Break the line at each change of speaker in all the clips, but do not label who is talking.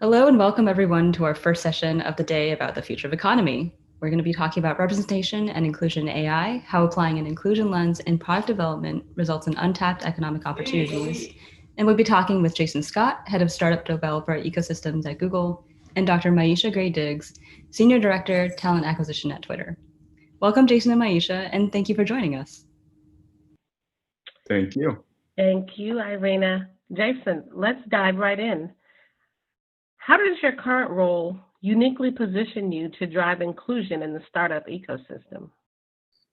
Hello and welcome everyone to our first session of the day about the future of economy. We're going to be talking about representation and inclusion in AI, how applying an inclusion lens in product development results in untapped economic opportunities. And we'll be talking with Jason Scott, Head of Startup Developer Ecosystems at Google, and Dr. Maisha Gray-Diggs, Senior Director, Talent Acquisition at Twitter. Welcome, Jason and Maisha, and thank you for joining us.
Thank you.
Thank you, Irina. Jason, let's dive right in. How does your current role uniquely position you to drive inclusion in the startup ecosystem?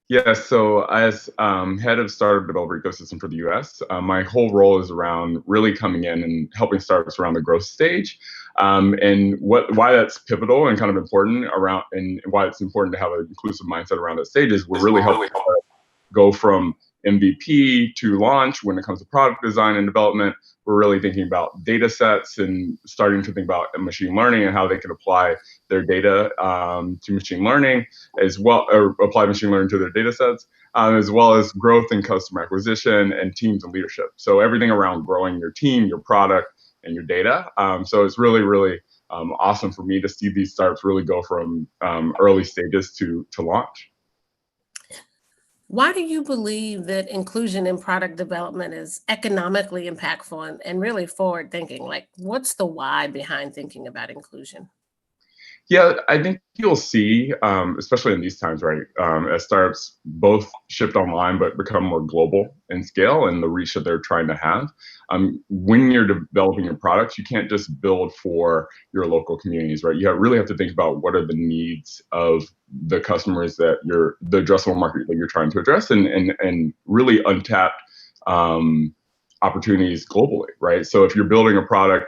Yes, so as head of startup developer ecosystem for the US, my whole role is around really coming in and helping startups around the growth stage. And why that's pivotal and kind of important around, and why it's important to have an inclusive mindset around that stage is we're really helping go from MVP to launch. When it comes to product design and development, we're really thinking about data sets and starting to think about machine learning and how they can apply their data to machine learning as well, or apply machine learning to their data sets, as well as growth and customer acquisition and teams and leadership. So everything around growing your team, your product, and your data. So it's really, really awesome for me to see these startups really go from early stages to launch.
Why do you believe that inclusion in product development is economically impactful and really forward thinking? Like, what's the why behind thinking about inclusion?
Yeah, I think you'll see, especially in these times, right, as startups both shift online but become more global in scale and the reach that they're trying to have. When you're developing your products, you can't just build for your local communities, right? You really have to think about what are the needs of the customers that the addressable market that you're trying to address, and really untapped opportunities globally, right? So if you're building a product,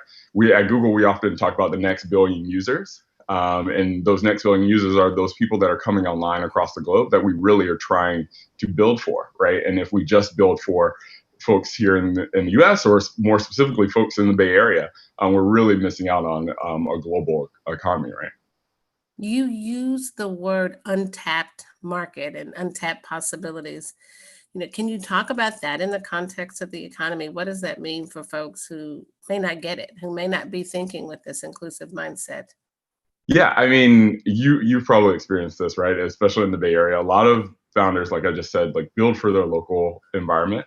at Google, we often talk about the next billion users. And those next billion users are those people that are coming online across the globe that we really are trying to build for, right? And if we just build for folks here in the US, or more specifically folks in the Bay Area, we're really missing out on a global economy, right?
You use the word untapped market and untapped possibilities. Can you talk about that in the context of the economy? What does that mean for folks who may not get it, who may not be thinking with this inclusive mindset?
Yeah, I mean, you've probably experienced this, right? Especially in the Bay Area, a lot of founders, like I just said, like build for their local environment.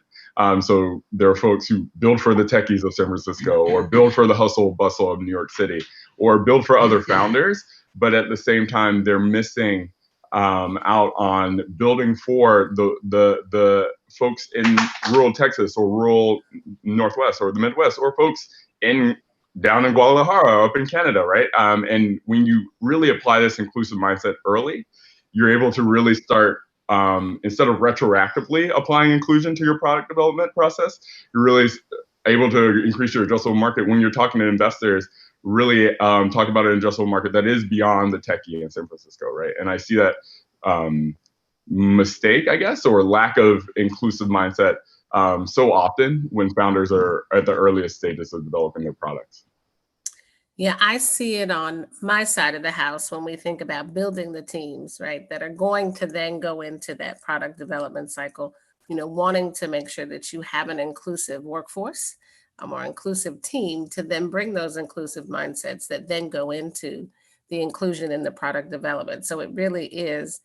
So there are folks who build for the techies of San Francisco, or build for the hustle bustle of New York City, or build for other founders. But at the same time, they're missing out on building for the folks in rural Texas or rural Northwest or the Midwest, or folks in down in Guadalajara, up in Canada, right? And when you really apply this inclusive mindset early, you're able to really start, instead of retroactively applying inclusion to your product development process, you're really able to increase your addressable market when you're talking to investors, really talk about an addressable market that is beyond the techie in San Francisco, right? And I see that mistake, I guess, or lack of inclusive mindset so often when founders are at the earliest stages of developing their products.
Yeah, I see it on my side of the house when we think about building the teams, right, that are going to then go into that product development cycle, wanting to make sure that you have an inclusive workforce, a more inclusive team to then bring those inclusive mindsets that then go into the inclusion in the product development. So it really is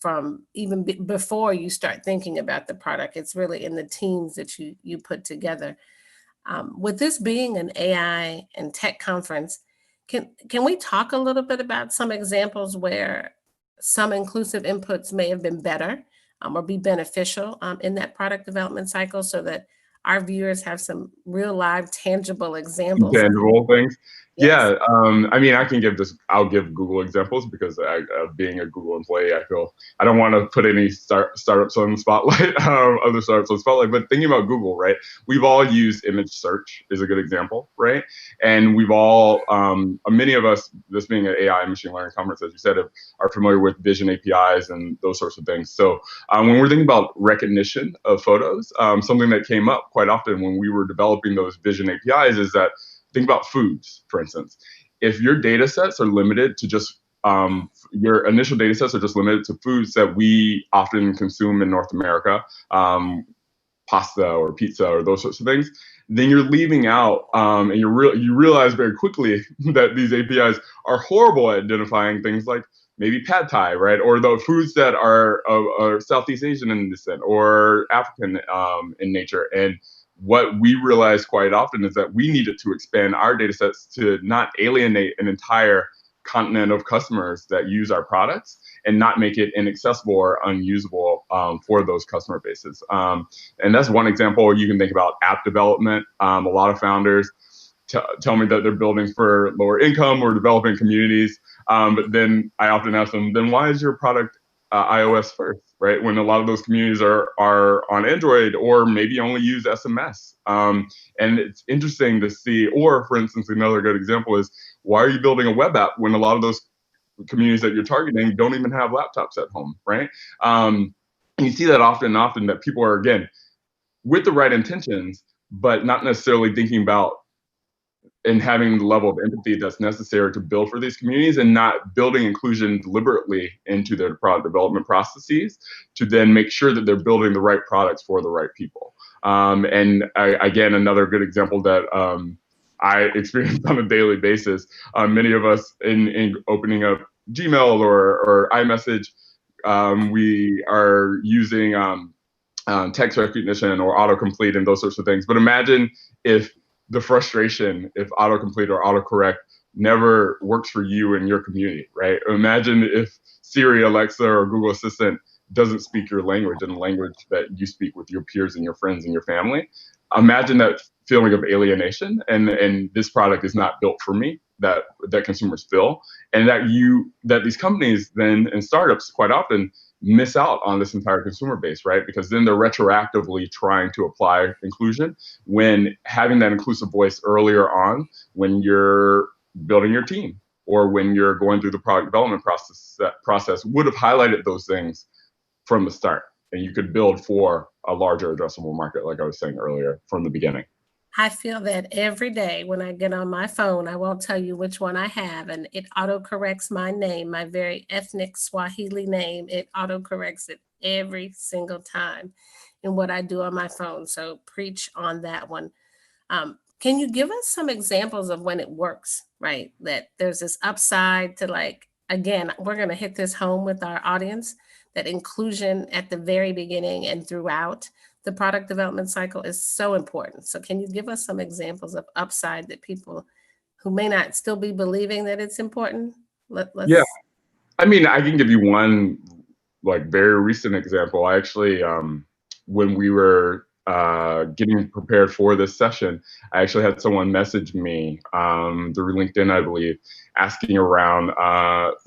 from even before you start thinking about the product, it's really in the teams that you put together. With this being an AI and tech conference, can we talk a little bit about some examples where some inclusive inputs may have been better or be beneficial in that product development cycle, so that our viewers have some real live tangible examples?
Tangible things.
Yes.
Yeah, I mean, I'll give Google examples because being a Google employee, I feel I don't want to put any startups on the spotlight, other startups on the spotlight, but thinking about Google, right? We've all used image search is a good example, right? And we've all, many of us, this being an AI and machine learning conference, as you said, are familiar with vision APIs and those sorts of things. So when we're thinking about recognition of photos, something that came up quite often when we were developing those vision APIs is that, think about foods, for instance. If your data sets are limited to just, your initial data sets are just limited to foods that we often consume in North America, pasta or pizza or those sorts of things, then you're leaving out, and you realize very quickly that these APIs are horrible at identifying things like maybe pad thai, right? Or the foods that are Southeast Asian in descent or African in nature. And what we realize quite often is that we needed to expand our data sets to not alienate an entire continent of customers that use our products and not make it inaccessible or unusable for those customer bases. And that's one example. You can think about app development. A lot of founders tell me that they're building for lower income or developing communities. But then I often ask them, then why is your product iOS first, right? When a lot of those communities are on Android or maybe only use SMS. And it's interesting to see, or for instance, another good example is, why are you building a web app when a lot of those communities that you're targeting don't even have laptops at home, right? And you see that often that people are, again, with the right intentions, but not necessarily thinking about and having the level of empathy that's necessary to build for these communities, and not building inclusion deliberately into their product development processes to then make sure that they're building the right products for the right people. And again, another good example that I experience on a daily basis, many of us in opening up Gmail or iMessage, we are using text recognition or autocomplete and those sorts of things. But imagine if the frustration, if autocomplete or autocorrect never works for you and your community, right? Imagine if Siri, Alexa, or Google Assistant doesn't speak your language and the language that you speak with your peers and your friends and your family. Imagine that feeling of alienation, and this product is not built for me, that consumers feel, and that these companies then and startups quite often miss out on this entire consumer base, right? Because then they're retroactively trying to apply inclusion, when having that inclusive voice earlier on, when you're building your team or when you're going through the product development process would have highlighted those things from the start, and you could build for a larger addressable market, like I was saying earlier, from the beginning.
I feel that every day when I get on my phone, I won't tell you which one I have, and it autocorrects my name, my very ethnic Swahili name. It autocorrects it every single time in what I do on my phone. So preach on that one. Can you give us some examples of when it works, right? That there's this upside to, like, again, we're going to hit this home with our audience, that inclusion at the very beginning and throughout the product development cycle is so important. So can you give us some examples of upside that people who may not still be believing that it's important?
Yeah, I mean, I can give you one like very recent example. I actually, when we were getting prepared for this session, I actually had someone message me through LinkedIn, I believe, asking around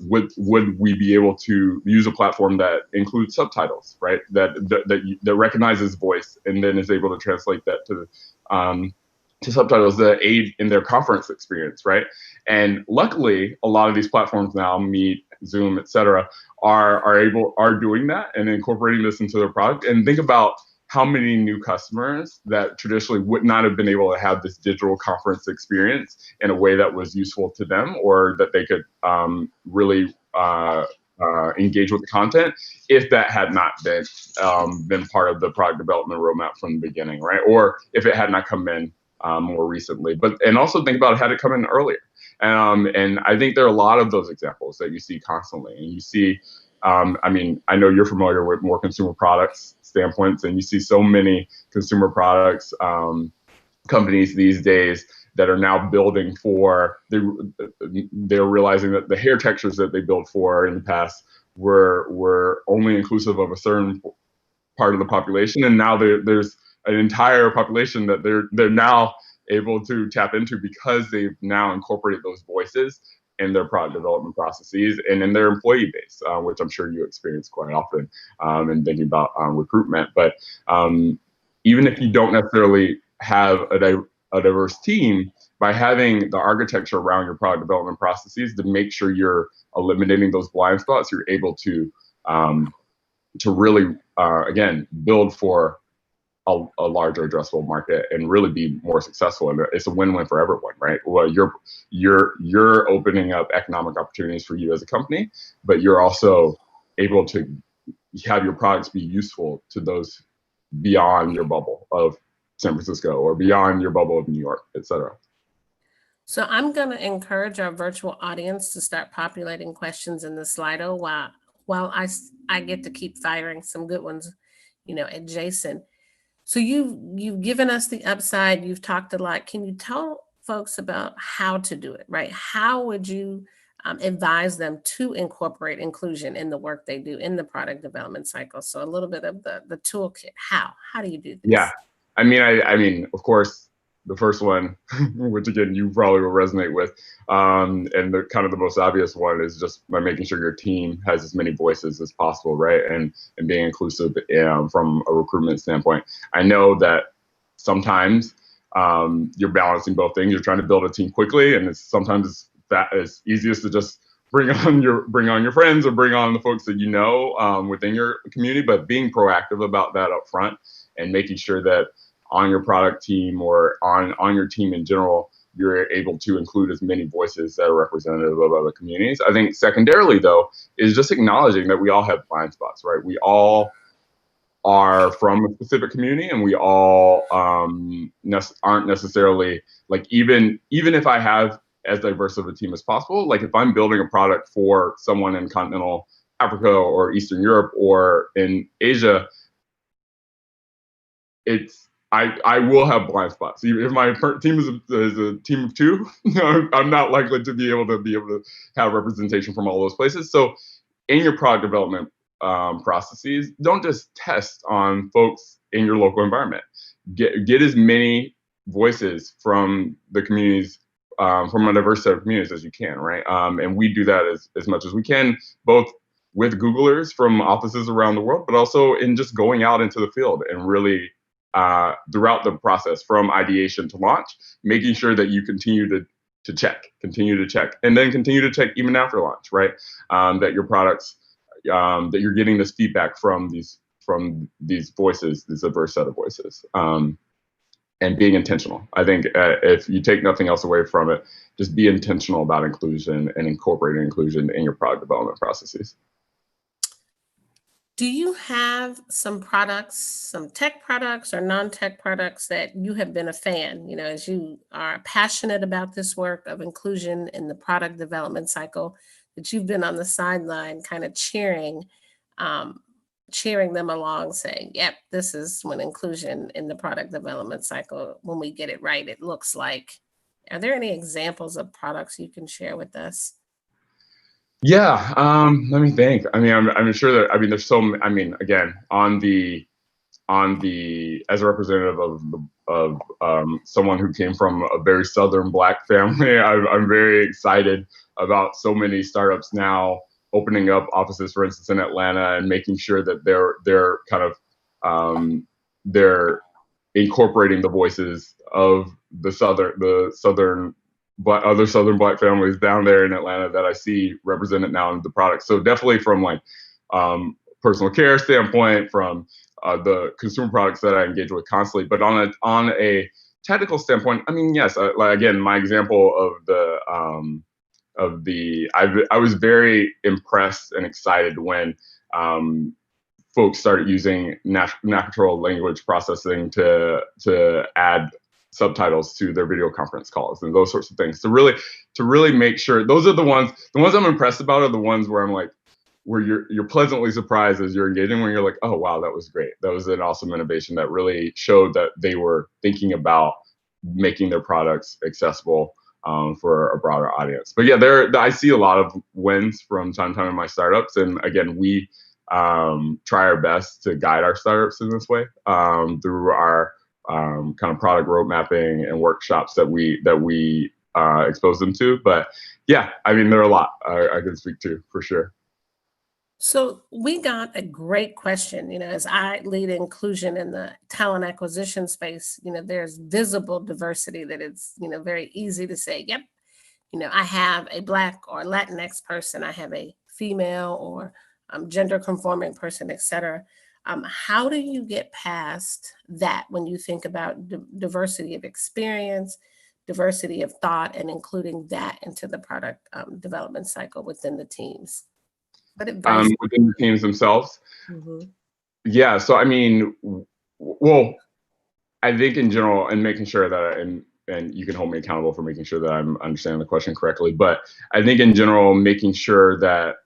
would we be able to use a platform that includes subtitles, right? That recognizes voice and then is able to translate that to subtitles that aid in their conference experience, right? And luckily, a lot of these platforms now, Meet, Zoom, etc., are doing that and incorporating this into their product. And think about how many new customers that traditionally would not have been able to have this digital conference experience in a way that was useful to them, or that they could really engage with the content, if that had not been part of the product development roadmap from the beginning, right? Or if it had not come in more recently. And also think about had it come in earlier. And I think there are a lot of those examples that you see constantly. And you see, I mean, I know you're familiar with more consumer products standpoints, and you see so many consumer products companies these days that are now building for, they're realizing that the hair textures that they built for in the past were only inclusive of a certain part of the population, and now there's an entire population that they're now able to tap into because they've now incorporated those voices in their product development processes and in their employee base, which I'm sure you experience quite often in thinking about recruitment. But even if you don't necessarily have a diverse team, by having the architecture around your product development processes to make sure you're eliminating those blind spots, you're able to really, again, build for a larger addressable market and really be more successful. And it's a win-win for everyone, right? Well, you're opening up economic opportunities for you as a company, but you're also able to have your products be useful to those beyond your bubble of San Francisco or beyond your bubble of New York, et cetera.
So I'm going to encourage our virtual audience to start populating questions in the Slido while I get to keep firing some good ones, at Jason. So you've given us the upside. You've talked a lot. Can you tell folks about how to do it, right? How would you advise them to incorporate inclusion in the work they do in the product development cycle? So a little bit of the toolkit. How do you do this?
Yeah, I mean, of course, the first one, which again you probably will resonate with, and the kind of the most obvious one is just by making sure your team has as many voices as possible, right? And being inclusive from a recruitment standpoint. I know that sometimes you're balancing both things. You're trying to build a team quickly, and sometimes it's easiest to just bring on your friends or bring on the folks that you know within your community. But being proactive about that up front and making sure that on your product team or on your team in general, you're able to include as many voices that are representative of other communities. I think secondarily, though, is just acknowledging that we all have blind spots, right? We all are from a specific community, and we all aren't necessarily like even if I have as diverse of a team as possible, like if I'm building a product for someone in continental Africa or Eastern Europe or in Asia, I will have blind spots. Even if my team is a team of two, I'm not likely to be able to have representation from all those places. So in your product development processes, don't just test on folks in your local environment. Get as many voices from the communities, from a diverse set of communities as you can, right? And we do that as much as we can, both with Googlers from offices around the world, but also in just going out into the field and really throughout the process from ideation to launch, making sure that you continue to check, and then continue to check even after launch, right? That your products, that you're getting this feedback from these voices, this diverse set of voices, and being intentional. I think if you take nothing else away from it, just be intentional about inclusion and incorporating inclusion in your product development processes.
Do you have some products, some tech products or non-tech products that you have been a fan, as you are passionate about this work of inclusion in the product development cycle, that you've been on the sideline kind of cheering them along, saying, yep, this is when inclusion in the product development cycle, when we get it right, it looks like. Are there any examples of products you can share with us?
Yeah, let me think. I mean, I'm sure that, there's so, again, on the as a representative of someone who came from a very Southern Black family, I'm very excited about so many startups now opening up offices, for instance, in Atlanta, and making sure that they're kind of they're incorporating the voices of the Southern other Southern Black families down there in Atlanta that I see represented now in the product. So definitely from like personal care standpoint, from the consumer products that I engage with constantly, but on a technical standpoint, yes, again, my example of I was very impressed and excited when folks started using natural language processing to add subtitles to their video conference calls and those sorts of things, to really make sure. Those are the ones I'm impressed about, are the ones where I'm like, where you're pleasantly surprised as you're engaging, when you're like, oh wow, that was great, that was an awesome innovation that really showed that they were thinking about making their products accessible for a broader audience. But yeah, I see a lot of wins from time to time in my startups, and again, we try our best to guide our startups in this way through our kind of product road mapping and workshops that we expose them to. But yeah, there are a lot I can speak to for sure.
So we got a great question, as I lead inclusion in the talent acquisition space, there's visible diversity that it's, very easy to say, yep, I have a Black or Latinx person, I have a female or gender conforming person, et cetera. How do you get past that when you think about diversity of experience, diversity of thought, and including that into the product development cycle within the teams?
Within the teams themselves?
Mm-hmm.
Yeah, so well, I think in general, and making sure that, and you can hold me accountable for making sure that I'm understanding the question correctly, but I think in general, making sure that,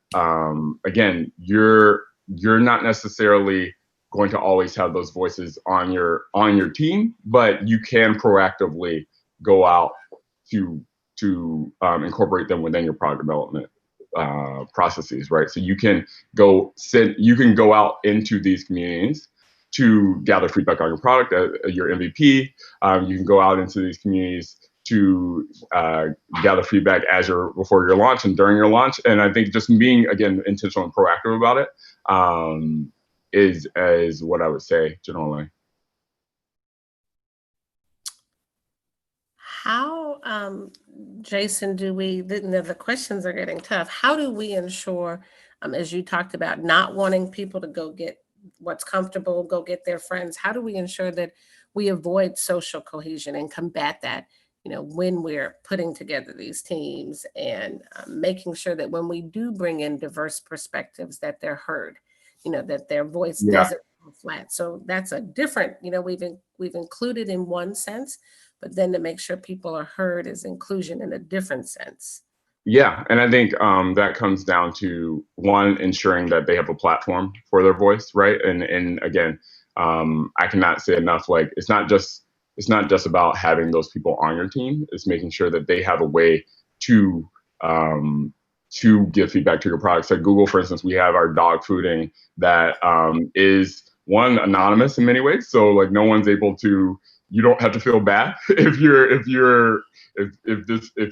again, you're not necessarily going to always have those voices on your team, but you can proactively go out to incorporate them within your product development processes, right? So you can go out into these communities to gather feedback on your product, your MVP. You can go out into these communities to gather feedback before your launch and during your launch. And I think just being, again, intentional and proactive about it is what I would say generally.
How, Jason, the questions are getting tough. How do we ensure, as you talked about, not wanting people to go get what's comfortable, go get their friends? How do we ensure that we avoid social cohesion and combat that, when we're putting together these teams, and making sure that when we do bring in diverse perspectives, that they're heard, that their voice doesn't fall flat? So that's a different, we've included in one sense, but then to make sure people are heard is inclusion in a different sense.
Yeah, and I think that comes down to, one, ensuring that they have a platform for their voice, right? And again, I cannot say enough. Like, it's not just about having those people on your team. It's making sure that they have a way to give feedback to your products. At Google, for instance, we have our dog fooding that is, one, anonymous in many ways. So like, no one's able to. You don't have to feel bad if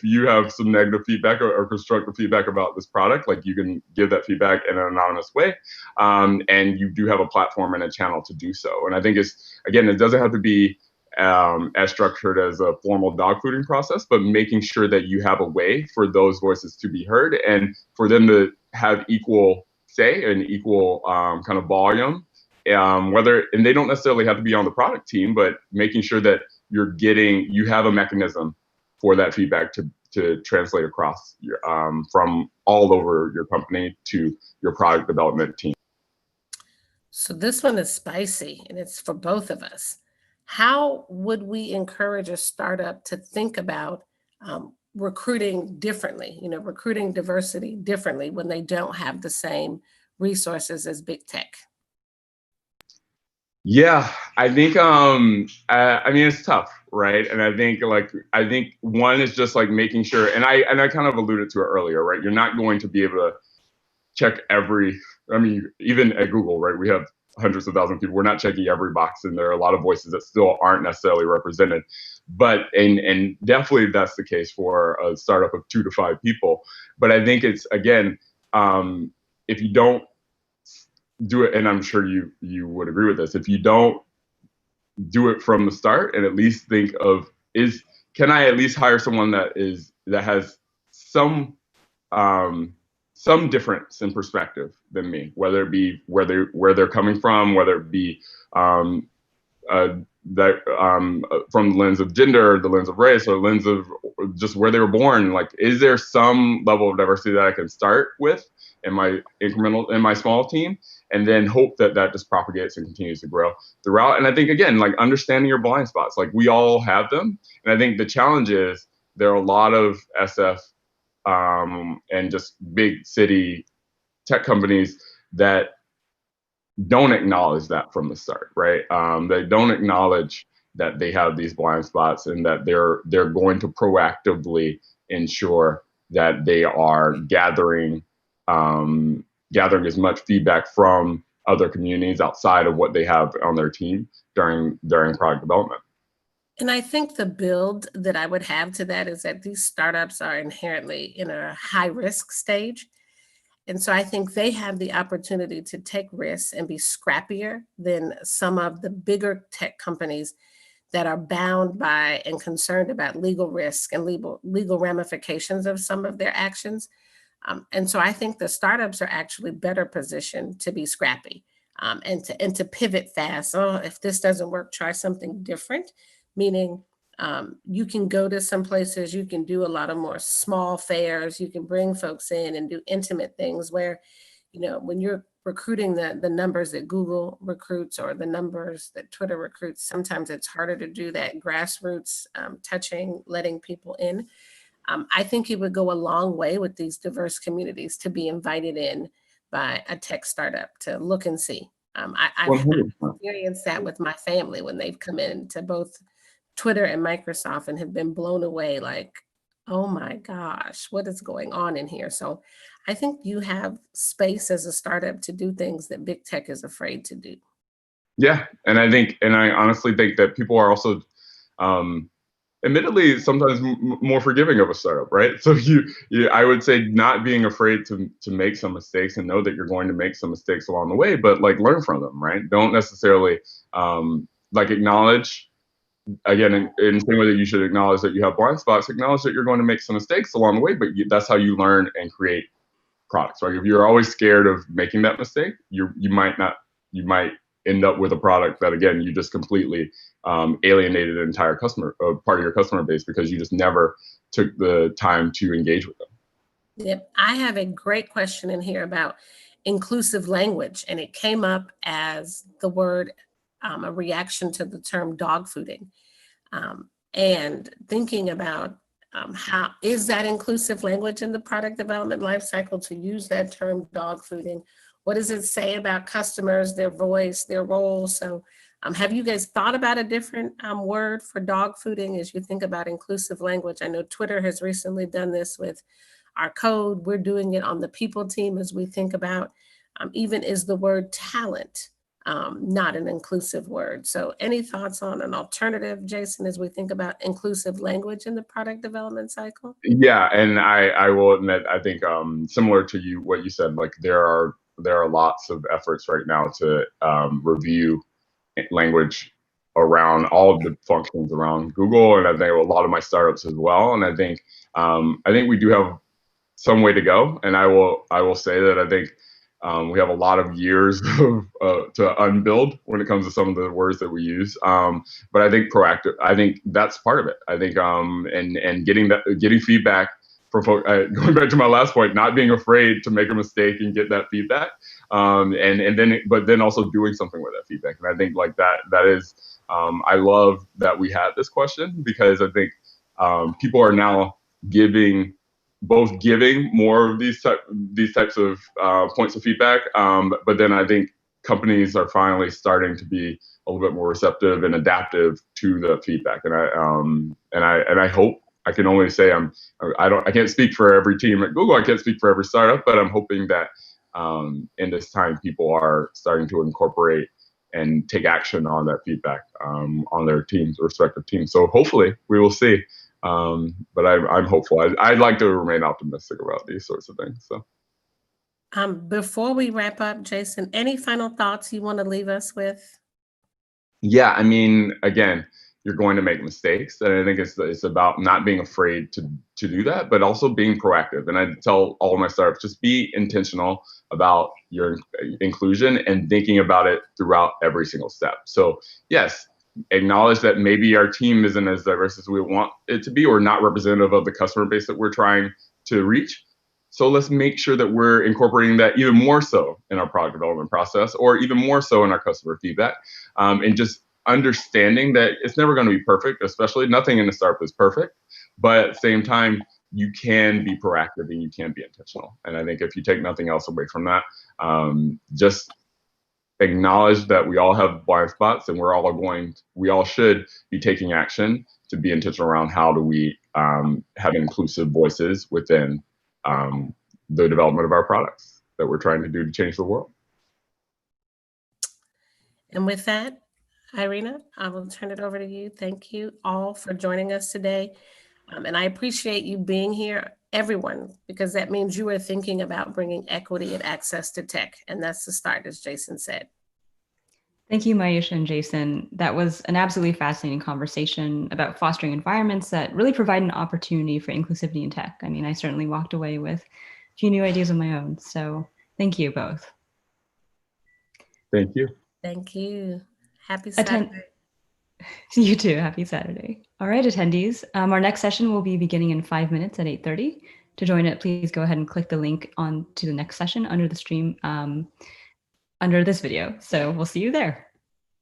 you have some negative feedback or constructive feedback about this product. Like, you can give that feedback in an anonymous way, and you do have a platform and a channel to do so. And I think it doesn't have to be as structured as a formal dog fooding process, but making sure that you have a way for those voices to be heard and for them to have equal say and equal kind of volume. And they don't necessarily have to be on the product team, but making sure that you have a mechanism for that feedback to translate across from all over your company to your product development team.
So this one is spicy, and it's for both of us. How would we encourage a startup to think about recruiting differently, recruiting diversity differently when they don't have the same resources as big tech?
Yeah, I think I mean, it's tough, right? And I think one is just like making sure, and I kind of alluded to it earlier, right? You're not going to be able to check I mean, even at Google, right? We have hundreds of thousands of people. We're not checking every box, and there are a lot of voices that still aren't necessarily represented. But and definitely that's the case for a startup of 2 to 5 people. But I think it's, again, if you don't do it, and I'm sure you would agree with this, if you don't do it from the start and at least think of, can I at least hire someone that has some difference in perspective than me, whether it be where they're coming from, whether it be from the lens of gender, the lens of race, or the lens of just where they were born. Like, is there some level of diversity that I can start with in my small team, and then hope that just propagates and continues to grow throughout? And I think, again, like, understanding your blind spots, like, we all have them. And I think the challenge is there are a lot of SF and just big city tech companies that don't acknowledge that from the start, right? They don't acknowledge that they have these blind spots, and that they're going to proactively ensure that they are gathering as much feedback from other communities outside of what they have on their team during product development.
And I think the build that I would have to that is that these startups are inherently in a high risk stage. And so I think they have the opportunity to take risks and be scrappier than some of the bigger tech companies that are bound by and concerned about legal risk and legal ramifications of some of their actions. And so I think the startups are actually better positioned to be scrappy, and to pivot fast. Oh, if this doesn't work, try something different. Meaning, you can go to some places, you can do a lot of more small fairs, you can bring folks in and do intimate things where, when you're recruiting the numbers that Google recruits or the numbers that Twitter recruits. Sometimes it's harder to do that grassroots touching, letting people in. I think it would go a long way with these diverse communities to be invited in by a tech startup to look and see. I've
100%.
experienced that with my family when they've come in to both Twitter and Microsoft and have been blown away like, oh my gosh, what is going on in here? So I think you have space as a startup to do things that big tech is afraid to do.
Yeah, and I honestly think that people are also, admittedly, sometimes more forgiving of a startup, right? So I would say not being afraid to make some mistakes and know that you're going to make some mistakes along the way, but like learn from them, right? Don't necessarily like acknowledge. Again, in the same way that you should acknowledge that you have blind spots, acknowledge that you're going to make some mistakes along the way, but that's how you learn and create products, right? If you're always scared of making that mistake, you might end up with a product that, again, you just completely alienated an entire customer, part of your customer base, because you just never took the time to engage with them.
Yep. I have a great question in here about inclusive language, and it came up as the word, a reaction to the term dog fooding. And thinking about how is that inclusive language in the product development lifecycle to use that term dog fooding? What does it say about customers, their voice, their role? So have you guys thought about a different word for dog fooding as you think about inclusive language? I know Twitter has recently done this with our code. We're doing it on the people team as we think about even is the word talent not an inclusive word. So any thoughts on an alternative, Jason, as we think about inclusive language in the product development cycle?
Yeah, and I will admit, I think similar to you, what you said, like there are lots of efforts right now to review language around all of the functions around Google, and I think a lot of my startups as well. And I think we do have some way to go, and I will say that I think we have a lot of years to unbuild when it comes to some of the words that we use. But I think proactive. I think that's part of it. I think and getting feedback from folks. Going back to my last point, not being afraid to make a mistake and get that feedback, but then also doing something with that feedback. And I think like that is. I love that we had this question, because I think people are now giving more of these types of points of feedback, but then I think companies are finally starting to be a little bit more receptive and adaptive to the feedback, and I hope. I can only say I can't speak for every team at Google. I can't speak for every startup, but I'm hoping that in this time people are starting to incorporate and take action on that feedback on their respective teams. So hopefully we will see. But I'm hopeful. I'd like to remain optimistic about these sorts of things. So,
before we wrap up, Jason, any final thoughts you want to leave us with?
Yeah, I mean, again, you're going to make mistakes, and I think it's about not being afraid to do that, but also being proactive. And I tell all of my startups, just be intentional about your inclusion and thinking about it throughout every single step. So yes, acknowledge that maybe our team isn't as diverse as we want it to be, or not representative of the customer base that we're trying to reach. So let's make sure that we're incorporating that even more so in our product development process, or even more so in our customer feedback, and just understanding that it's never going to be perfect, especially nothing in the startup is perfect, but at the same time, you can be proactive and you can be intentional. And I think if you take nothing else away from that, just acknowledge that we all have blind spots, and we all should be taking action to be intentional around how do we have inclusive voices within the development of our products that we're trying to do to change the world.
And with that, Irina, I will turn it over to you. Thank you all for joining us today. And I appreciate you being here, everyone, because that means you are thinking about bringing equity and access to tech. And that's the start, as Jason said.
Thank you, Maisha and Jason. That was an absolutely fascinating conversation about fostering environments that really provide an opportunity for inclusivity in tech. I mean, I certainly walked away with a few new ideas of my own. So thank you both.
Thank you.
Thank you. Happy Saturday.
You too. Happy Saturday. All right, attendees. Our next session will be beginning in 5 minutes at 8:30. To join it, please go ahead and click the link on to the next session under the stream under this video. So we'll see you there.